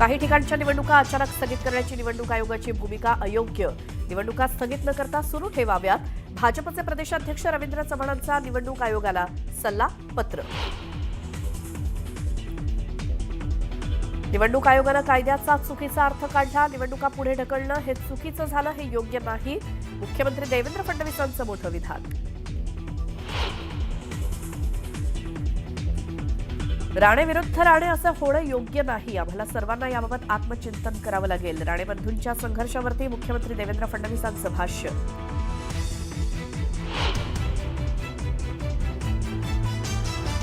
काही ठिकाणच्या निवडणुका अचानक स्थगित करण्याची निवडणूक आयोगाची भूमिका अयोग्य. निवडणुका स्थगित न करता सुरू ठेवाव्यात. भाजपचे प्रदेशाध्यक्ष रवींद्र चव्हाणांचा निवडणूक आयोगाला सल्ला पत्र. निवडणूक आयोगानं कायद्याचा चुकीचा अर्थ काढला. निवडणुका पुढे ढकलणं हे चुकीचं झालं, हे योग्य नाही. मुख्यमंत्री देवेंद्र फडणवीसांचं मोठं विधान. राणे विरुद्ध राणे असं होणं योग्य नाही. आम्हाला सर्वांना याबाबत आत्मचिंतन करावं लागेल. राणे बंधूंच्या संघर्षावरती मुख्यमंत्री देवेंद्र फडणवीसांचं भाष्य.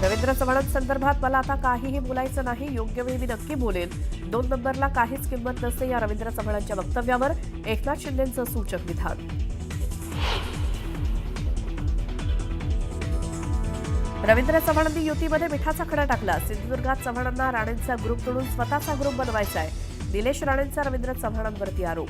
रवींद्र चव्हाणांसंदर्भात मला आता काहीही बोलायचं नाही. योग्य वेळी मी नक्की बोलेन. 2 नंबरला काहीच किंमत नसते या रवींद्र चव्हाणांच्या वक्तव्यावर एकनाथ शिंदेंचं सूचक विधान. रवींद्र चव्हाणांनी युतीमध्ये मिठाचा खडा टाकला. सिंधुदुर्गात चव्हाणांना राणेंचा ग्रुप तोडून स्वतःचा ग्रुप बनवायचा आहे. निलेश राणेंचा रवींद्र चव्हाणांवरती आरोप.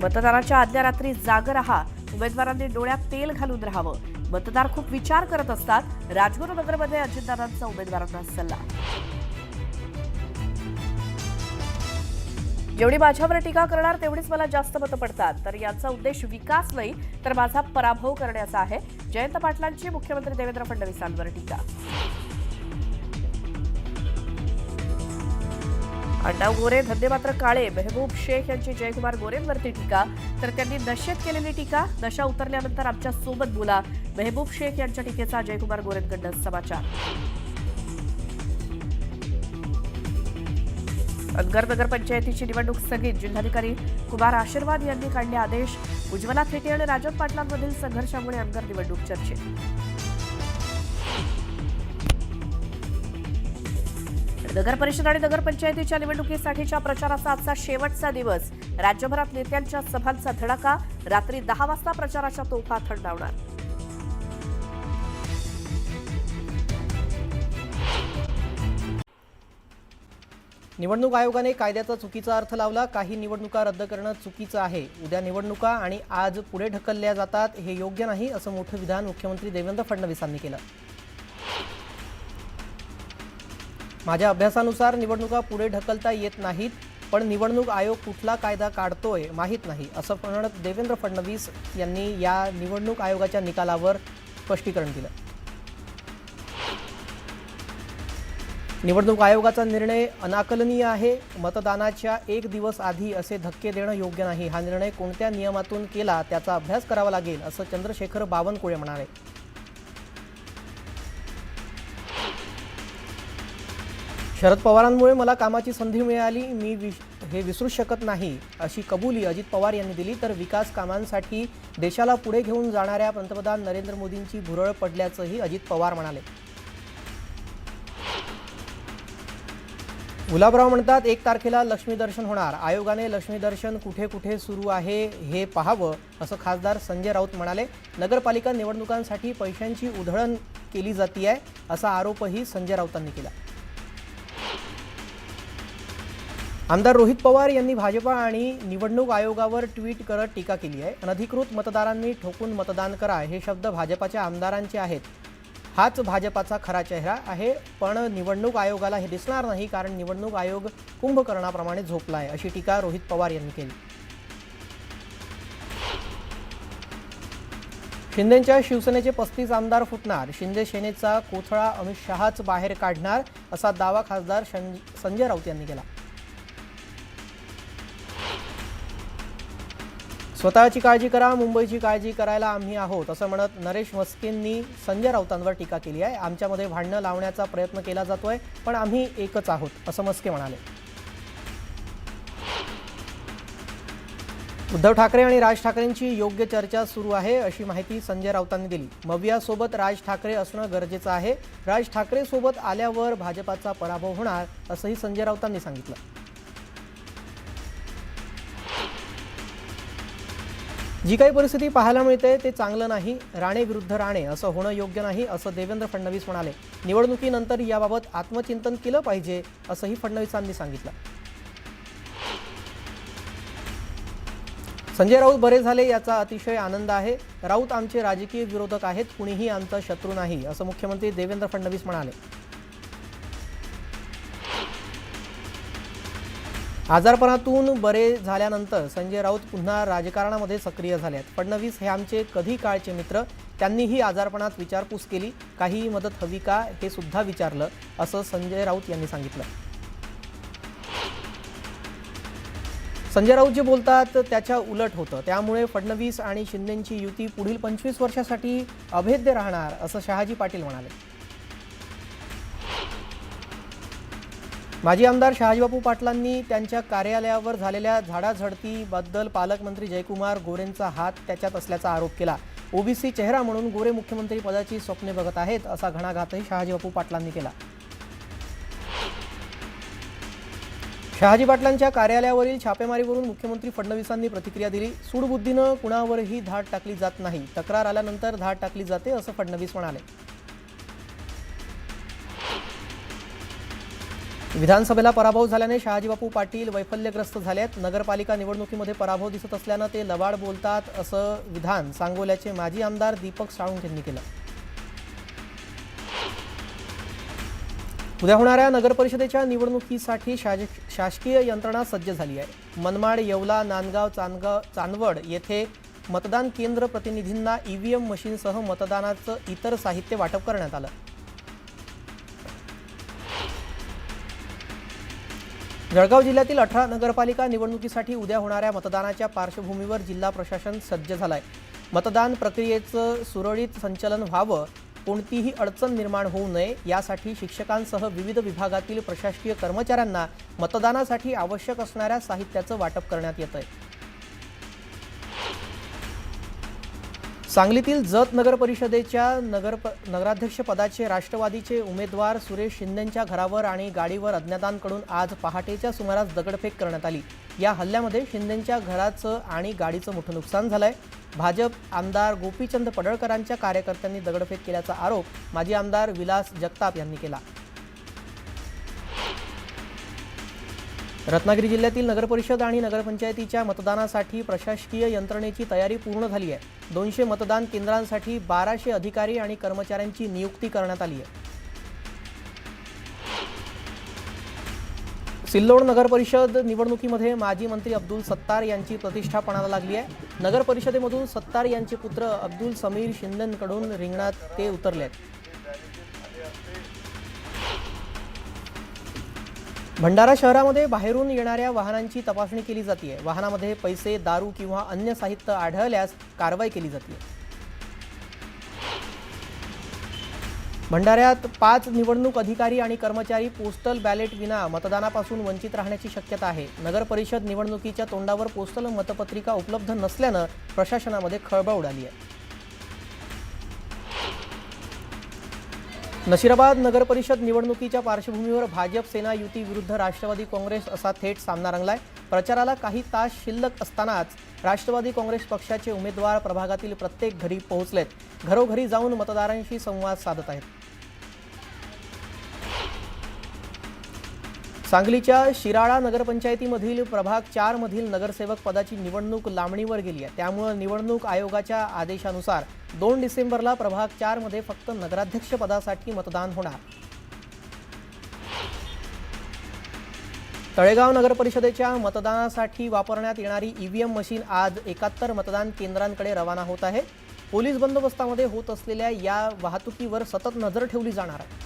मतदानाच्या आदल्या रात्री जाग रहा. उमेदवारांनी डोळ्यात तेल घालून राहावं. मतदार खूप विचार करत असतात. राजगुरुनगरमध्ये अजितदादांचा उमेदवारांना सल्ला. जेवढी माझ्यावर टीका करणार तेवढीच मला जास्त मतं पडतात. तर यांचा उद्देश विकास नाही तर माझा पराभव करण्याचा आहे. जयंत पाटलांची मुख्यमंत्री देवेंद्र फडणवीसांवर टीका. अण्णा गोरे धंदे मात्र काळे. मेहबूब शेख यांची जयकुमार गोरेंवरती टीका. तर त्यांनी नशेत केलेली टीका. नशा उतरल्यानंतर आमच्या सोबत बोला. मेहबूब शेख यांच्या टीकेचा जयकुमार गोरेंकडून समाचार. अनगर नगरपंचायतीची निवडणूक स्थगित. जिल्हाधिकारी कुमार आशीर्वाद यांनी काढले आदेश. उज्ज्वला थेटे आणि राजन पाटलांमधील संघर्षामुळे अनगर निवडणूक चर्चेत. नगर परिषद आणि नगरपंचायतीच्या निवडणुकीसाठीच्या प्रचाराचा आजचा शेवटचा दिवस. राज्यभरात नेत्यांच्या सभांचा धडाका. रात्री 10 वाजता प्रचाराच्या तोफा थंडावणार. निवडणूक आयोगाने कायद्याचा चुकीचा अर्थ लावला. काही निवडणुका रद्द करणं चुकीचं आहे. उद्या निवडणुका आणि आज पुढे ढकलल्या जातात, हे योग्य नाही असं मोठं विधान मुख्यमंत्री देवेंद्र फडणवीसांनी केलं. माझ्या अभ्यासानुसार निवडणुका पुढे ढकलता येत नाहीत, पण निवडणूक आयोग कुठला कायदा काढतोय माहीत नाही असं म्हणत देवेंद्र फडणवीस यांनी या निवडणूक आयोगाच्या निकालावर स्पष्टीकरण दिलं. निवडणूक आयोगाचा निर्णय अनाकलनीय आहे. मतदानाच्या 1 दिवस आधी असे धक्के देणं योग्य नाही. हा निर्णय कोणत्या नियमातून केला त्याचा अभ्यास करावा लागेल असं चंद्रशेखर बावनकुळे म्हणाले. शरद पवारांमुळे मला कामाची संधी मिळाली. मी हे विसरू शकत नाही अशी कबुली अजित पवार यांनी दिली. तर विकास कामांसाठी देशाला पुढे घेऊन जाणाऱ्या पंतप्रधान नरेंद्र मोदींची भुरळ पडल्याचंही अजित पवार म्हणाले. गुलाबराव म्हणतात 1 तारखेला लक्ष्मी दर्शन होणार. आयोगाने लक्ष्मी दर्शन कुठे कुठे सुरू आहे हे पाहावं असं खासदार संजय राऊत म्हणाले. नगरपालिका निवडणुकांसाठी पैशांची उधळण केली जाते आहे असा आरोपही संजय राऊतांनी केला. आमदार रोहित पवार यांनी भाजपा आणि निवडणूक आयोगावर ट्विट करत टीका केली आहे. अनधिकृत मतदारांनी ठोकून मतदान करा हे शब्द भाजपाच्या आमदारांचे आहेत. हाच भाजपाचा खरा चेहरा आहे. पण निवडणूक आयोगाला हे दिसणार नाही कारण निवडणूक आयोग कुंभकर्णाप्रमाणे झोपला आहे अशी टीका रोहित पवार यांनी केली. शिंदेंच्या शिवसेनेचे 35 आमदार फुटणार. शिंदे सेनेचा कोथळा अमित शहाच बाहेर काढणार असा दावा खासदार संजय राऊत यांनी केला. स्वतःची काळजी करा, मुंबईची काळजी करायला आम्ही आहोत असं म्हणत नरेश मस्केंनी संजय राऊतांवर टीका केली आहे. आमच्यामध्ये भांडणं लावण्याचा प्रयत्न केला जातोय पण आम्ही एकच आहोत असं मस्के म्हणाले. उद्धव ठाकरे आणि राज ठाकरेंची योग्य चर्चा सुरू आहे अशी माहिती संजय राऊतांनी दिली. मवियासोबत राज ठाकरे असणं गरजेचं आहे. राज ठाकरे सोबत आल्यावर भाजपाचा पराभव होणार असंही संजय राऊतांनी सांगितलं. जी काही परिस्थिती पाहायला मिळते ते चांगलं नाही. राणे विरुद्ध राणे असं होणं योग्य नाही असं देवेंद्र फडणवीस म्हणाले. निवडणुकीनंतर याबाबत आत्मचिंतन केलं पाहिजे असंही फडणवीसांनी सांगितलं. संजय राऊत बरे झाले याचा अतिशय आनंद आहे. राऊत आमचे राजकीय विरोधक आहेत, कुणीही आमचा शत्रू नाही असं मुख्यमंत्री देवेंद्र फडणवीस म्हणाले. आजारपणातून बरे झाल्यानंतर संजय राऊत पुन्हा राजकारणामध्ये सक्रिय झाले आहेत. फडणवीस हे आमचे कधी काळचे मित्र, त्यांनीही आजारपणात विचारपूस केली, काही मदत हवी का हे सुद्धा विचारलं, असं संजय राऊत यांनी सांगितलं. संजय राऊत जे बोलतात त्याच्या उलट होतं, त्यामुळे फडणवीस आणि शिंदेंची युती पुढील 25 वर्षासाठी अभेद्य राहणार, असं शहाजी पाटील म्हणाले. माजी आमदार शहाजीबापू पाटलांनी त्यांच्या कार्यालयावर झालेल्या झाडाझडतीबद्दल पालकमंत्री जयकुमार गोरेंचा हात त्याच्यात असल्याचा आरोप केला. ओबीसी चेहरा म्हणून गोरे मुख्यमंत्री पदाची स्वप्ने बघत आहेत, असा घणाघातही शहाजीबापू पाटलांनी केला. शहाजी पाटलांच्या कार्यालयावरील छापेमारीवरून मुख्यमंत्री फडणवीसांनी प्रतिक्रिया दिली. सूडबुद्धीनं कुणावरही धाड टाकली जात नाही, तक्रार आल्यानंतर धाड टाकली जाते, असं फडणवीस म्हणाले. विधानसभेला पराभव झाल्याने शहाजीबापू पाटील वैफल्यग्रस्त झालेत. नगरपालिका निवडणुकीमध्ये पराभव दिसत असल्यानं ते लबाड बोलतात, असं विधान सांगोल्याचे माजी आमदार दीपक साळुंखे यांनी केलं. उद्या होणाऱ्या नगरपरिषदेच्या निवडणुकीसाठी शासकीय यंत्रणा सज्ज झाली आहे. मनमाड, येवला, नांदगाव, चांदवड येथे मतदान केंद्र प्रतिनिधींना ईव्हीएम मशीनसह मतदानाचं इतर साहित्य वाटप करण्यात आलं. जळगाव जिल्ह्यातील 18 नगरपालिका निवडणुकीसाठी उद्या होणाऱ्या मतदानाच्या पार्श्वभूमीवर जिल्हा प्रशासन सज्ज झालंय. मतदान प्रक्रियेचं सुरळीत संचालन व्हावं, कोणतीही अडचण निर्माण होऊ नये यासाठी शिक्षकांसह विविध विभागातील प्रशासकीय कर्मचाऱ्यांना मतदानासाठी आवश्यक असणाऱ्या साहित्याचं वाटप करण्यात येतंय. सांगलीतील जत नगर परिषदेच्या नगराध्यक्ष पदाचे राष्ट्रवादीचे उमेदवार सुरेश शिंदेंच्या घरावर आणि गाडीवर अज्ञातांकडून आज पहाटेच्या सुमारास दगडफेक करण्यात आली. या हल्ल्यामध्ये शिंदेंच्या घराचं आणि गाडीचं मोठं नुकसान झालंय. भाजप आमदार गोपीचंद पडळकरांच्या कार्यकर्त्यांनी दगडफेक केल्याचा आरोप माजी आमदार विलास जगताप यांनी केला. रत्नागिरी जिल्ह्यातील नगरपरिषद आणि नगरपंचायतीच्या मतदानासाठी प्रशासकीय यंत्रणेची तयारी पूर्ण झाली आहे. 200 मतदान केंद्रांसाठी 1200 अधिकारी आणि कर्मचाऱ्यांची नियुक्ती करण्यात आली आहे. सिल्लोड नगरपरिषद निवडणुकीमध्ये माजी मंत्री अब्दुल सत्तार यांची प्रतिष्ठा पणाला लागली आहे. नगरपरिषदेमधून सत्तार यांचे पुत्र अब्दुल समीर शिंदेंकडून रिंगणात ते उतरले आहेत. भंडारा शहरामध्ये बाहेरून येणाऱ्या वाहनांची तपासणी केली जाते. वाहनामध्ये पैसे, दारू किंवा अन्य साहित्य आढळल्यास कारवाई केली जाते. भंडाऱ्यात 5 निवडणूक अधिकारी आणि कर्मचारी पोस्टल बॅलेट विना मतदानापासून वंचित राहण्याची शक्यता आहे. नगर परिषद निवडणुकीच्या तोंडावर पोस्टल मतपत्रिका उपलब्ध नसल्यानं प्रशासनामध्ये खळबळ उडाली आहे. नशिराबाद नगर परिषद निवडणुकीच्या पार्श्वभूमीवर भाजप सेना युती विरुद्ध राष्ट्रवादी काँग्रेस असा थेट सामना रंगलाय. प्रचाराला काही तास शिल्लक असतानाच राष्ट्रवादी काँग्रेस पक्षाचे उमेदवार प्रभागातील प्रत्येक घरी पोहोचलेत. घरोघरी जाऊन मतदारांशी संवाद साधत आहेत. सांगलीच्या शिराळा नगरपंचायतीमधील प्रभाग 4 मधील नगरसेवक पदाची निवडणूक लांबणीवर गेली आहे. त्यामुळे निवडणूक आयोगाच्या आदेशानुसार 2 डिसेंबरला प्रभाग 4 मध्ये फक्त नगराध्यक्ष पदासाठी मतदान होणार. तळेगाव नगरपरिषदेच्या मतदानासाठी वापरण्यात येणारी ईव्हीएम मशीन आज 71 मतदान केंद्रांकडे रवाना होत आहे. पोलीस बंदोबस्तामध्ये होत असलेल्या या वाहतुकीवर सतत नजर ठेवली जाणार आहे.